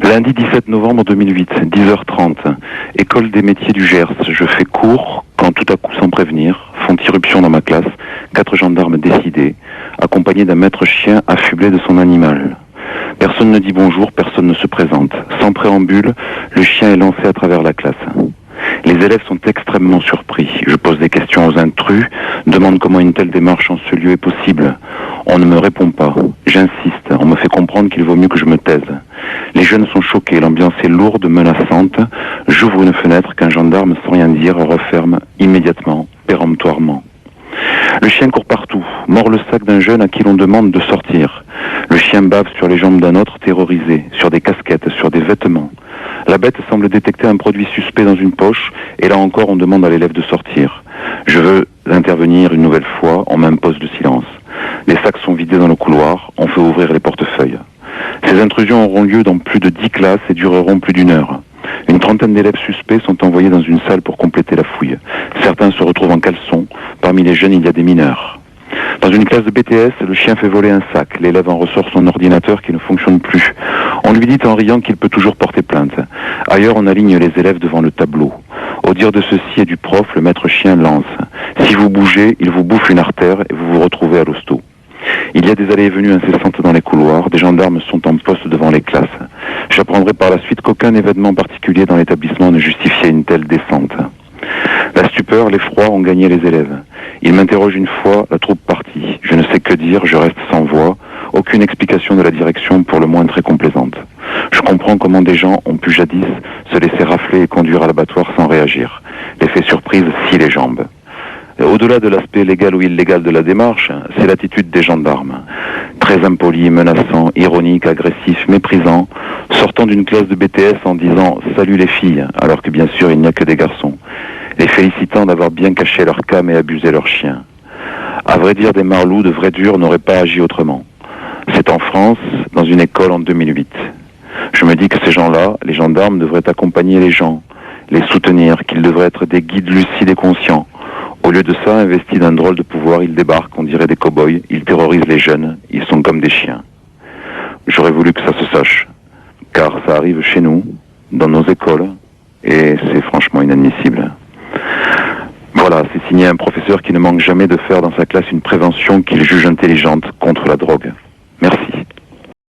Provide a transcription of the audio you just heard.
Lundi 17 novembre 2008, 10h30, école des métiers du Gers. Je fais cours quand tout à coup, sans prévenir, font irruption dans ma classe, 4 gendarmes décidés, accompagnés d'un maître chien affublé de son animal. Personne ne dit bonjour, personne ne se présente. Sans préambule, le chien est lancé à travers la classe. Les élèves sont extrêmement surpris. Je pose des questions aux intrus, demande comment une telle démarche en ce lieu est possible. On ne me répond pas. J'insiste, on me fait comprendre qu'il vaut mieux que je me taise. Les jeunes sont choqués, l'ambiance est lourde, menaçante. J'ouvre une fenêtre qu'un gendarme, sans rien dire, referme immédiatement, péremptoirement. Le chien court partout, mord le sac d'un jeune à qui l'on demande de sortir. Le chien bave sur les jambes d'un autre terrorisé, sur des casquettes, sur des vêtements. La bête semble détecter un produit suspect dans une poche, et là encore on demande à l'élève de sortir. Je veux intervenir une nouvelle fois, on m'impose le silence. Les sacs sont vidés dans le couloir, on fait ouvrir les portefeuilles. Ces intrusions auront lieu dans plus de 10 classes et dureront plus d'1 heure. Une trentaine d'élèves suspects sont envoyés dans une salle pour compléter la fouille. Certains se retrouvent en caleçon. Parmi les jeunes, il y a des mineurs. Dans une classe de BTS, le chien fait voler un sac. L'élève en ressort son ordinateur qui ne fonctionne plus. On lui dit en riant qu'il peut toujours porter plainte. Ailleurs, on aligne les élèves devant le tableau. Au dire de ceci et du prof, le maître chien lance. Si vous bougez, il vous bouffe une artère et vous vous retrouvez à l'hosto. Il y a des allées et venues incessantes dans les couloirs, des gendarmes sont en poste devant les classes. J'apprendrai par la suite qu'aucun événement particulier dans l'établissement ne justifiait une telle descente. La stupeur, l'effroi ont gagné les élèves. Ils m'interrogent une fois, la troupe partie. Je ne sais que dire, je reste sans voix. Aucune explication de la direction, pour le moins très complaisante. Je comprends comment des gens ont pu jadis se laisser rafler et conduire à l'abattoir sans réagir. L'effet surprise scie les jambes. Au-delà de l'aspect légal ou illégal de la démarche, c'est l'attitude des gendarmes. Très impoli, menaçant, ironique, agressif, méprisant, sortant d'une classe de BTS en disant « Salut les filles », alors que bien sûr il n'y a que des garçons. Les félicitant d'avoir bien caché leur cam et abusé leur chien. À vrai dire, des marlous de vrais durs n'auraient pas agi autrement. C'est en France, dans une école en 2008. Je me dis que ces gens-là, les gendarmes, devraient accompagner les gens, les soutenir, qu'ils devraient être des guides lucides et conscients. Au lieu de ça, investis d'un drôle de pouvoir, ils débarquent, on dirait des cow-boys, ils terrorisent les jeunes, ils sont comme des chiens. J'aurais voulu que ça se sache, car ça arrive chez nous, dans nos écoles, et c'est franchement inadmissible. Voilà, c'est signé un professeur qui ne manque jamais de faire dans sa classe une prévention qu'il juge intelligente contre la drogue.